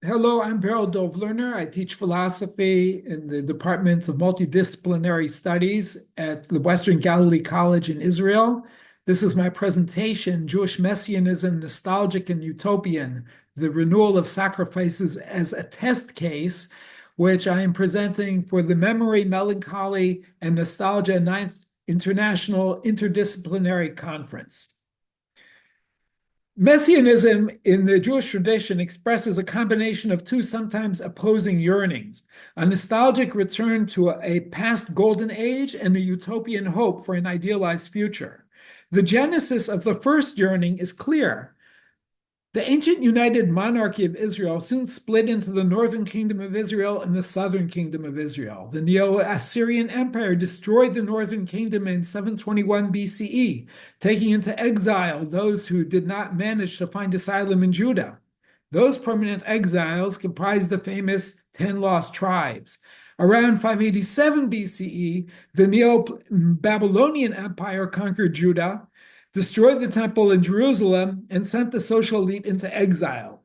Hello, I'm Beryl Dov-Lerner. I teach philosophy in the Department of Multidisciplinary Studies at the Western Galilee College in Israel. This is my presentation, Jewish Messianism, Nostalgic and Utopian, the Renewal of Sacrifices as a Test Case, which I am presenting for the Memory, Melancholy, and Nostalgia Ninth International Interdisciplinary Conference. Messianism in the Jewish tradition expresses a combination of two sometimes opposing yearnings, a nostalgic return to a past golden age and a utopian hope for an idealized future. The genesis of the first yearning is clear. The ancient united monarchy of Israel soon split into the northern kingdom of Israel and the southern kingdom of Israel. The Neo-Assyrian Empire destroyed the northern kingdom in 721 BCE, taking into exile those who did not manage to find asylum in Judah. Those permanent exiles comprised the famous 10 lost tribes. Around 587 BCE, the Neo-Babylonian Empire conquered Judah, destroyed the temple in Jerusalem, and sent the social elite into exile.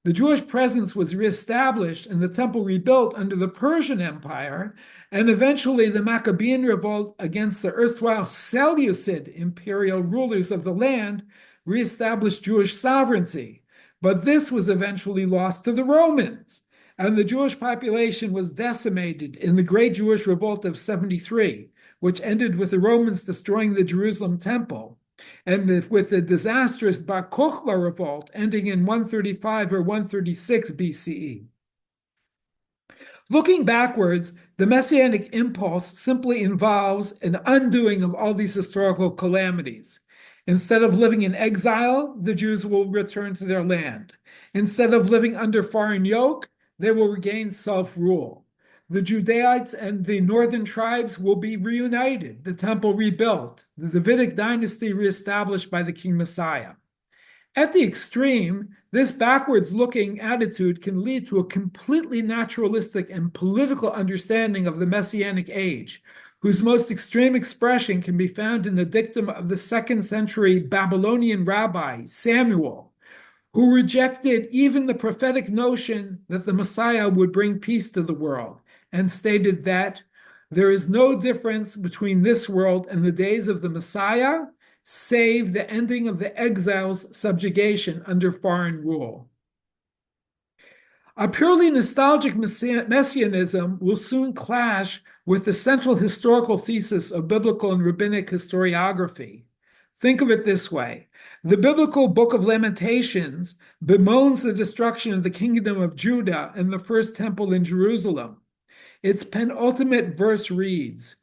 The Jewish presence was reestablished and the temple rebuilt under the Persian Empire, and eventually the Maccabean revolt against the erstwhile Seleucid imperial rulers of the land reestablished Jewish sovereignty. But this was eventually lost to the Romans, and the Jewish population was decimated in the Great Jewish Revolt of 73, which ended with the Romans destroying the Jerusalem temple, and with the disastrous Bar Kokhba revolt ending in 135 or 136 BCE. Looking backwards, the messianic impulse simply involves an undoing of all these historical calamities. Instead of living in exile, the Jews will return to their land. Instead of living under foreign yoke, they will regain self-rule. The Judeans and the northern tribes will be reunited, the temple rebuilt, the Davidic dynasty reestablished by the King Messiah. At the extreme, this backwards-looking attitude can lead to a completely naturalistic and political understanding of the Messianic age, whose most extreme expression can be found in the dictum of the 2nd century Babylonian rabbi Samuel, who rejected even the prophetic notion that the Messiah would bring peace to the world, and stated that there is no difference between this world and the days of the Messiah, save the ending of the exile's subjugation under foreign rule. A purely nostalgic messianism will soon clash with the central historical thesis of biblical and rabbinic historiography. Think of it this way. The biblical book of Lamentations bemoans the destruction of the kingdom of Judah and the first temple in Jerusalem. Its penultimate verse reads,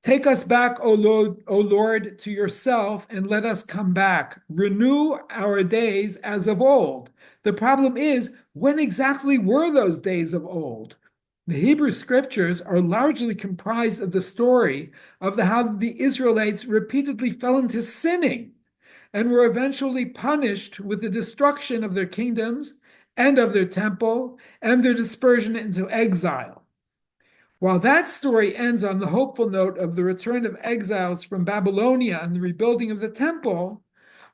"Take us back, O Lord, to yourself, and let us come back. Renew our days as of old." The problem is, when exactly were those days of old? The Hebrew scriptures are largely comprised of the story of how the Israelites repeatedly fell into sinning and were eventually punished with the destruction of their kingdoms and of their temple and their dispersion into exile. While that story ends on the hopeful note of the return of exiles from Babylonia and the rebuilding of the temple,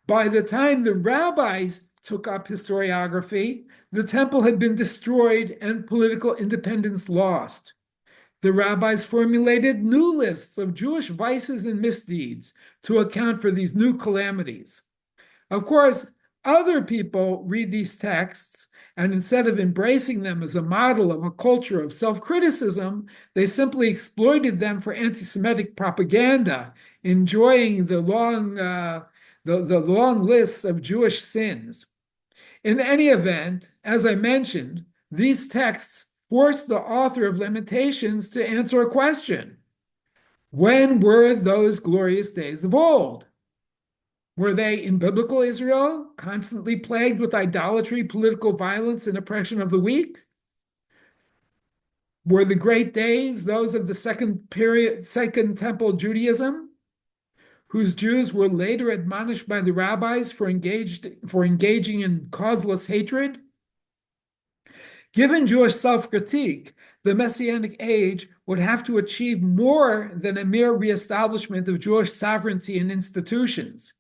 by the time the rabbis took up historiography, the temple had been destroyed and political independence lost. The rabbis formulated new lists of Jewish vices and misdeeds to account for these new calamities. Of course, other people read these texts, and instead of embracing them as a model of a culture of self-criticism, they simply exploited them for anti-Semitic propaganda, enjoying the long lists of Jewish sins. In any event, as I mentioned, these texts force the author of Lamentations to answer a question. When were those glorious days of old? Were they in biblical Israel, constantly plagued with idolatry, political violence, and oppression of the weak? Were the great days those of the second temple Judaism, whose Jews were later admonished by the rabbis for engaging in causeless hatred? Given Jewish self-critique, the Messianic age would have to achieve more than a mere reestablishment of Jewish sovereignty and institutions.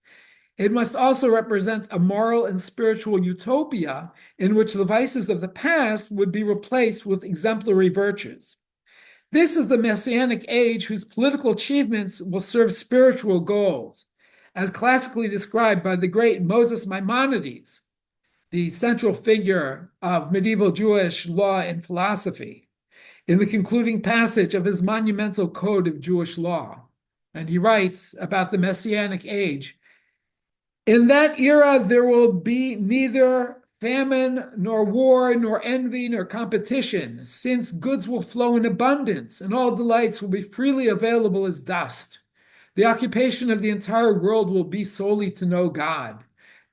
It must also represent a moral and spiritual utopia in which the vices of the past would be replaced with exemplary virtues. This is the Messianic age whose political achievements will serve spiritual goals, as classically described by the great Moses Maimonides, the central figure of medieval Jewish law and philosophy, in the concluding passage of his monumental code of Jewish law. And he writes about the Messianic age: in that era, there will be neither famine, nor war, nor envy, nor competition, since goods will flow in abundance, and all delights will be freely available as dust. The occupation of the entire world will be solely to know God.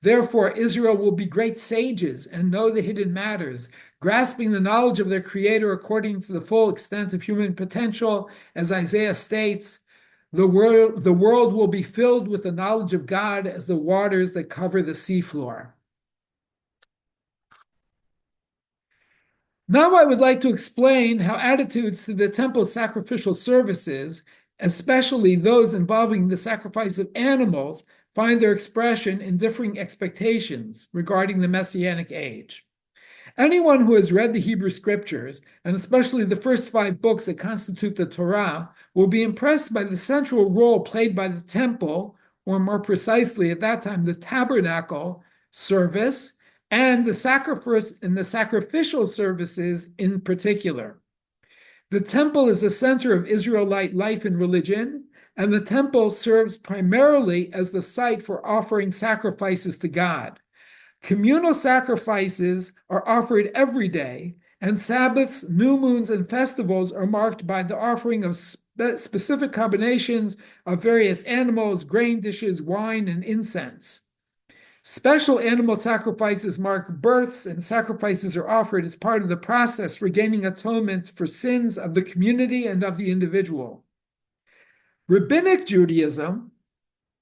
Therefore, Israel will be great sages and know the hidden matters, grasping the knowledge of their Creator according to the full extent of human potential, as Isaiah states. The world will be filled with the knowledge of God as the waters that cover the seafloor. Now I would like to explain how attitudes to the temple's sacrificial services, especially those involving the sacrifice of animals, find their expression in differing expectations regarding the Messianic age. Anyone who has read the Hebrew scriptures, and especially the first 5 books that constitute the Torah, will be impressed by the central role played by the temple, or more precisely at that time, the tabernacle service, and the sacrificial services in particular. The temple is the center of Israelite life and religion, and the temple serves primarily as the site for offering sacrifices to God. Communal sacrifices are offered every day, and Sabbaths, new moons, and festivals are marked by the offering of specific combinations of various animals, grain dishes, wine, and incense. Special animal sacrifices mark births, and sacrifices are offered as part of the process for gaining atonement for sins of the community and of the individual. Rabbinic Judaism,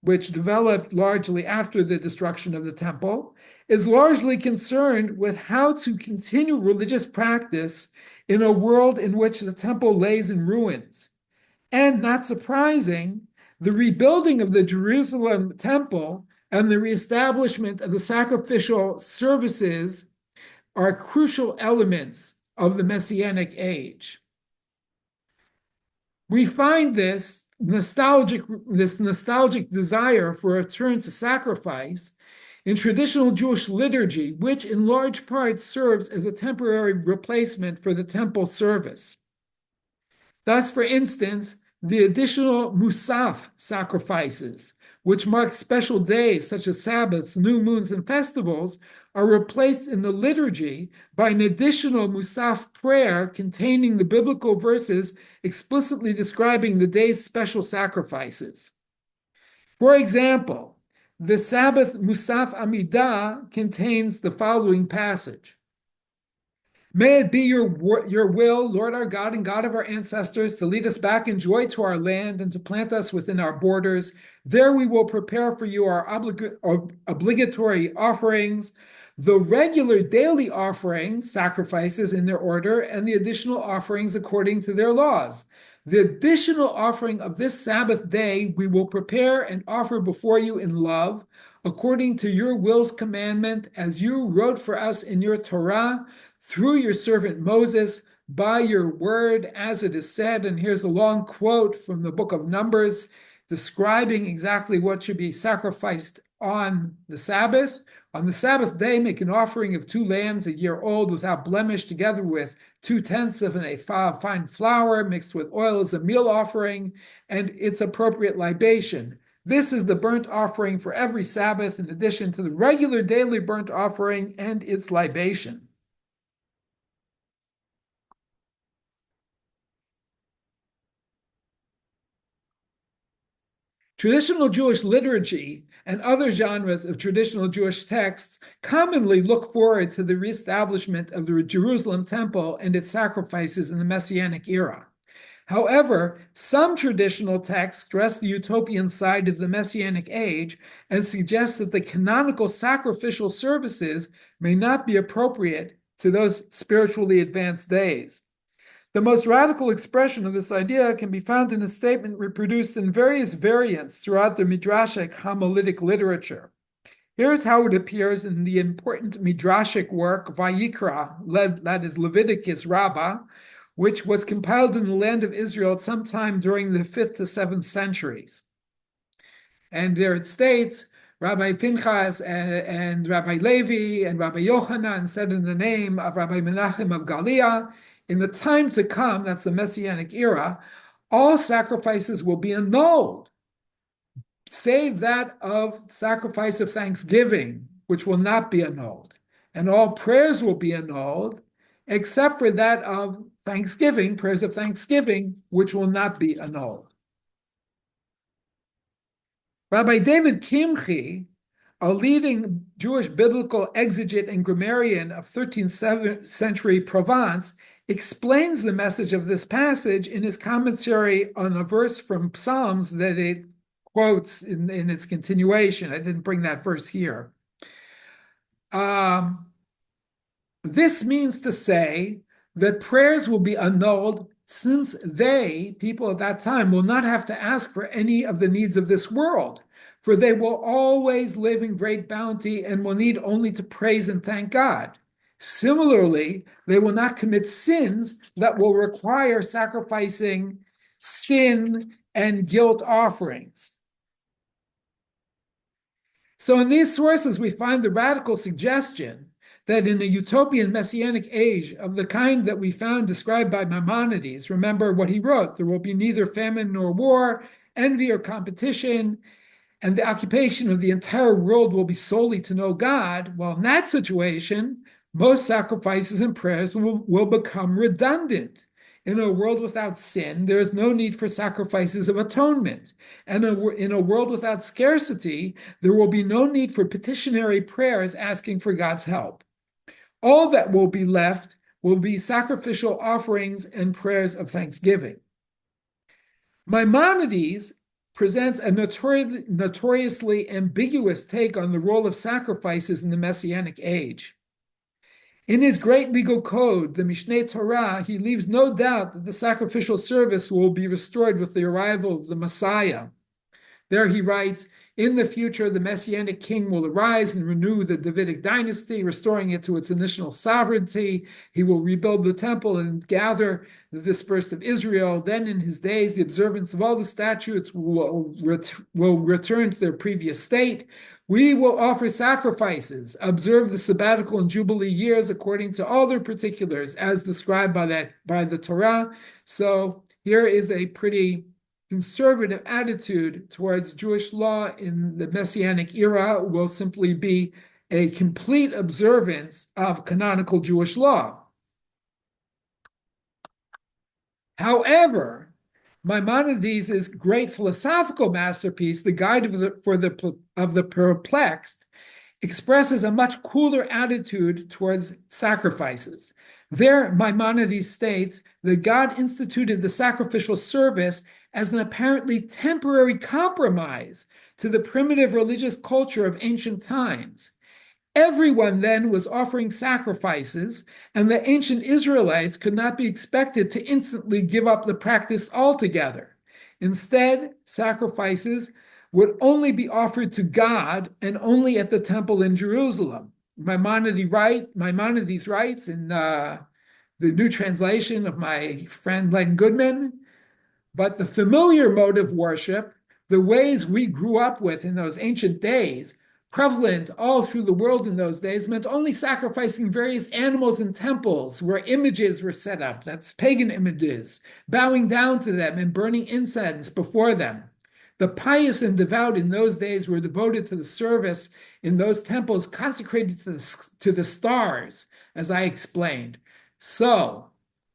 which developed largely after the destruction of the temple, is largely concerned with how to continue religious practice in a world in which the temple lays in ruins. And not surprising, the rebuilding of the Jerusalem temple and the reestablishment of the sacrificial services are crucial elements of the Messianic age. We find this nostalgic desire for a return to sacrifice in traditional Jewish liturgy, which in large part serves as a temporary replacement for the temple service. Thus, for instance, the additional Musaf sacrifices, which mark special days such as Sabbaths, new moons, and festivals, are replaced in the liturgy by an additional Musaf prayer containing the biblical verses explicitly describing the day's special sacrifices. For example, the Sabbath Musaf Amidah contains the following passage: May it be your will, Lord our God and God of our ancestors, to lead us back in joy to our land and to plant us within our borders. There we will prepare for you our obligatory offerings, the regular daily offerings, sacrifices in their order, and the additional offerings according to their laws. The additional offering of this Sabbath day we will prepare and offer before you in love, according to your will's commandment, as you wrote for us in your Torah, through your servant Moses, by your word, as it is said. And here's a long quote from the book of Numbers describing exactly what should be sacrificed on the Sabbath. On the Sabbath day, make an offering of 2 lambs a year old without blemish, together with 2/10 of an ephah of fine flour mixed with oil as a meal offering and its appropriate libation. This is the burnt offering for every Sabbath, in addition to the regular daily burnt offering and its libation. Traditional Jewish liturgy and other genres of traditional Jewish texts commonly look forward to the reestablishment of the Jerusalem temple and its sacrifices in the Messianic era. However, some traditional texts stress the utopian side of the Messianic age and suggest that the canonical sacrificial services may not be appropriate to those spiritually advanced days. The most radical expression of this idea can be found in a statement reproduced in various variants throughout the Midrashic Hammalitic literature. Here's how it appears in the important Midrashic work Vayikra, that is Leviticus Rabbah, which was compiled in the land of Israel at some time during the 5th to 7th centuries. And there it states, Rabbi Pinchas and Rabbi Levi and Rabbi Yochanan said in the name of Rabbi Menachem of Galilea, in the time to come, that's the Messianic era, all sacrifices will be annulled, save that of sacrifice of thanksgiving, which will not be annulled. And all prayers will be annulled, except for that of thanksgiving, prayers of thanksgiving, which will not be annulled. Rabbi David Kimchi, a leading Jewish biblical exegete and grammarian of 13th century Provence, explains the message of this passage in his commentary on a verse from Psalms that it quotes in its continuation. I didn't bring that verse here. This means to say that prayers will be annulled since they, people at that time, will not have to ask for any of the needs of this world, for they will always live in great bounty and will need only to praise and thank God. Similarly, they will not commit sins that will require sacrificing sin and guilt offerings. So in these sources, we find the radical suggestion that in a utopian messianic age of the kind that we found described by Maimonides, remember what he wrote, there will be neither famine nor war, envy or competition, and the occupation of the entire world will be solely to know God. Well, in that situation, most sacrifices and prayers will become redundant. In a world without sin, there is no need for sacrifices of atonement. And in a world without scarcity, there will be no need for petitionary prayers asking for God's help. All that will be left will be sacrificial offerings and prayers of thanksgiving. Maimonides presents a notoriously ambiguous take on the role of sacrifices in the Messianic age. In his great legal code, the Mishneh Torah, he leaves no doubt that the sacrificial service will be restored with the arrival of the Messiah. There he writes, in the future, the Messianic king will arise and renew the Davidic dynasty, restoring it to its initial sovereignty. He will rebuild the temple and gather the dispersed of Israel. Then in his days, the observance of all the statutes will return to their previous state. We will offer sacrifices, observe the sabbatical and jubilee years according to all their particulars, as described by the Torah. So here is a pretty conservative attitude towards Jewish law in the Messianic era will simply be a complete observance of canonical Jewish law. However, Maimonides' great philosophical masterpiece, The Guide of the Perplexed, expresses a much cooler attitude towards sacrifices. There, Maimonides states that God instituted the sacrificial service as an apparently temporary compromise to the primitive religious culture of ancient times. Everyone then was offering sacrifices, and the ancient Israelites could not be expected to instantly give up the practice altogether. Instead, sacrifices would only be offered to God and only at the temple in Jerusalem. Maimonides writes in the new translation of my friend Len Goodman, but the familiar mode of worship, the ways we grew up with in those ancient days, prevalent all through the world in those days, meant only sacrificing various animals in temples where images were set up, that's pagan images, bowing down to them and burning incense before them. The pious and devout in those days were devoted to the service in those temples consecrated to the stars, as I explained. So,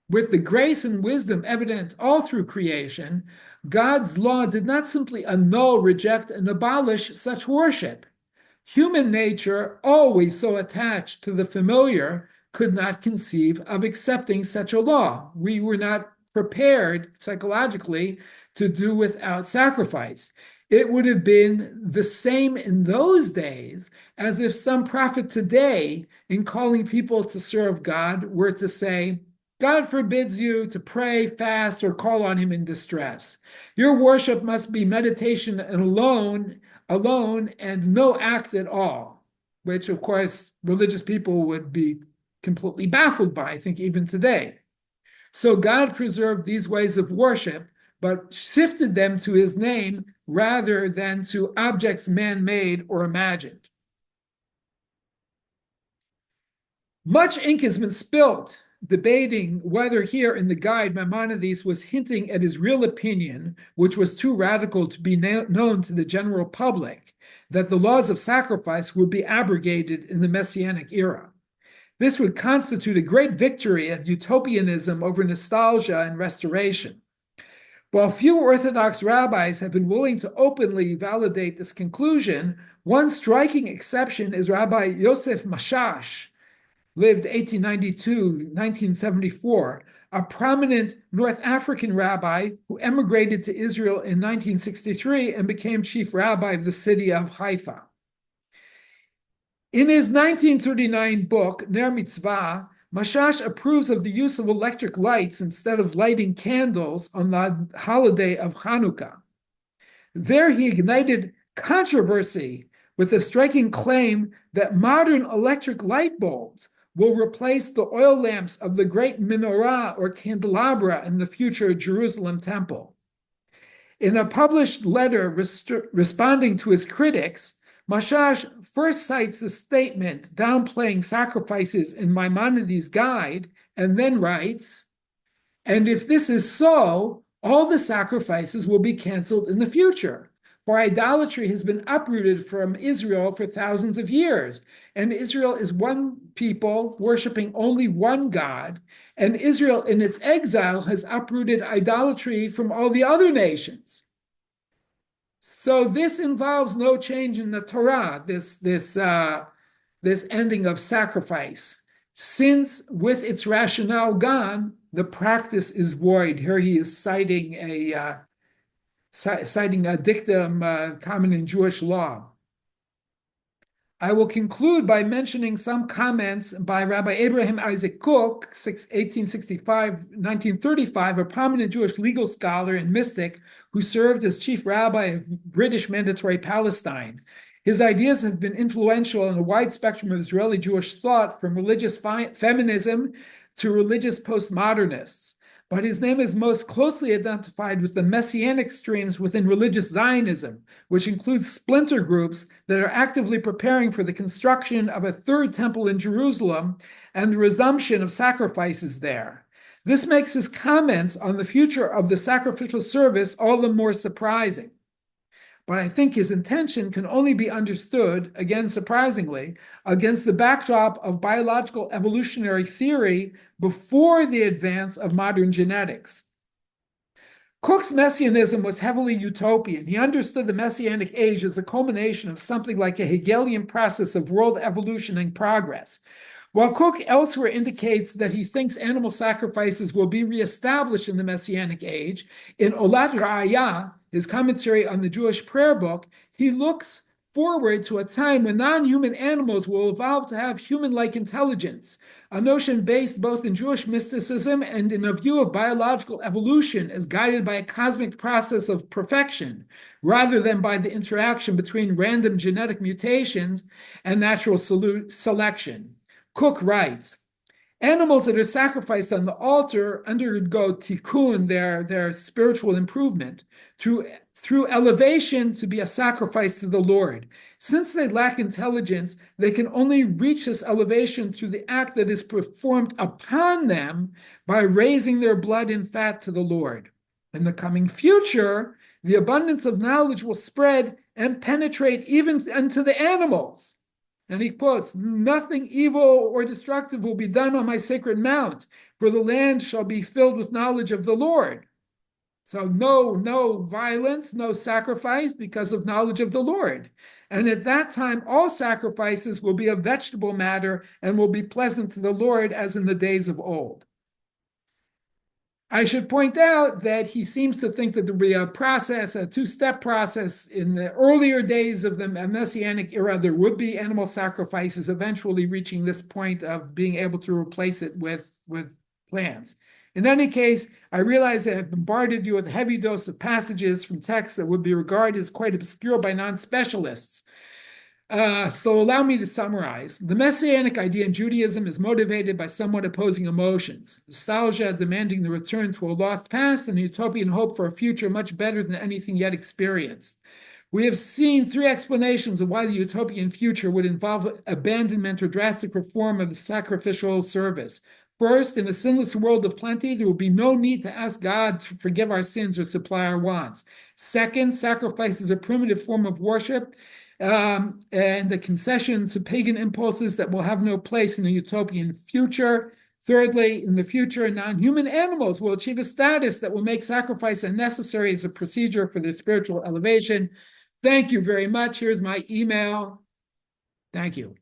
with the grace and wisdom evident all through creation, God's law did not simply annul, reject, and abolish such worship. Human nature, always so attached to the familiar, could not conceive of accepting such a law. We were not prepared psychologically to do without sacrifice. It would have been the same in those days as if some prophet today, in calling people to serve God, were to say, God forbids you to pray, fast, or call on him in distress. Your worship must be meditation alone, and no act at all, which, of course, religious people would be completely baffled by, I think, even today. So God preserved these ways of worship, but shifted them to his name rather than to objects man-made or imagined. Much ink has been spilled debating whether here in the guide Maimonides was hinting at his real opinion, which was too radical to be known to the general public, that the laws of sacrifice would be abrogated in the Messianic era. This would constitute a great victory of utopianism over nostalgia and restoration. While few Orthodox rabbis have been willing to openly validate this conclusion, one striking exception is Rabbi Yosef Mashash, lived 1892-1974, a prominent North African rabbi who emigrated to Israel in 1963 and became chief rabbi of the city of Haifa. In his 1939 book, Ner Mitzvah, Mashash approves of the use of electric lights instead of lighting candles on the holiday of Hanukkah. There he ignited controversy with a striking claim that modern electric light bulbs will replace the oil lamps of the great menorah or candelabra in the future Jerusalem temple. In a published letter responding to his critics, Mashash first cites the statement downplaying sacrifices in Maimonides' guide, and then writes, "And if this is so, all the sacrifices will be canceled in the future. For idolatry has been uprooted from Israel for thousands of years, and Israel is one people worshiping only one God, and Israel in its exile has uprooted idolatry from all the other nations." So this involves no change in the Torah, this ending of sacrifice, since with its rationale gone, the practice is void. Here he is citing a dictum common in Jewish law. I will conclude by mentioning some comments by Rabbi Abraham Isaac Kook, 1865-1935, a prominent Jewish legal scholar and mystic who served as chief rabbi of British Mandatory Palestine. His ideas have been influential in a wide spectrum of Israeli Jewish thought, from religious feminism to religious postmodernists. But his name is most closely identified with the messianic streams within religious Zionism, which includes splinter groups that are actively preparing for the construction of a third temple in Jerusalem and the resumption of sacrifices there. This makes his comments on the future of the sacrificial service all the more surprising. But I think his intention can only be understood, again surprisingly, against the backdrop of biological evolutionary theory before the advance of modern genetics. Cook's Messianism was heavily utopian. He understood the Messianic age as a culmination of something like a Hegelian process of world evolution and progress. While Cook elsewhere indicates that he thinks animal sacrifices will be reestablished in the Messianic age, in Olat Ra'aya, his commentary on the Jewish prayer book, he looks forward to a time when non-human animals will evolve to have human-like intelligence, a notion based both in Jewish mysticism and in a view of biological evolution as guided by a cosmic process of perfection, rather than by the interaction between random genetic mutations and natural selection. Cook writes, "Animals that are sacrificed on the altar undergo tikkun, their spiritual improvement, through elevation to be a sacrifice to the Lord. Since they lack intelligence, they can only reach this elevation through the act that is performed upon them by raising their blood and fat to the Lord. In the coming future, the abundance of knowledge will spread and penetrate even into the animals." And he quotes, "Nothing evil or destructive will be done on my sacred mount, for the land shall be filled with knowledge of the Lord." So no violence, no sacrifice because of knowledge of the Lord. And at that time, all sacrifices will be of vegetable matter and will be pleasant to the Lord as in the days of old. I should point out that he seems to think that there will be a process, a two-step process. In the earlier days of the Messianic era, there would be animal sacrifices, eventually reaching this point of being able to replace it with plans. In any case, I realize I have bombarded you with a heavy dose of passages from texts that would be regarded as quite obscure by non-specialists. So allow me to summarize. The Messianic idea in Judaism is motivated by somewhat opposing emotions. Nostalgia demanding the return to a lost past and a utopian hope for a future much better than anything yet experienced. We have seen three explanations of why the utopian future would involve abandonment or drastic reform of the sacrificial service. First, in a sinless world of plenty, there will be no need to ask God to forgive our sins or supply our wants. Second, sacrifice is a primitive form of worship, and the concession to pagan impulses that will have no place in a utopian future. Thirdly, in the future, non-human animals will achieve a status that will make sacrifice unnecessary as a procedure for their spiritual elevation. Thank you very much. Here's my email. Thank you.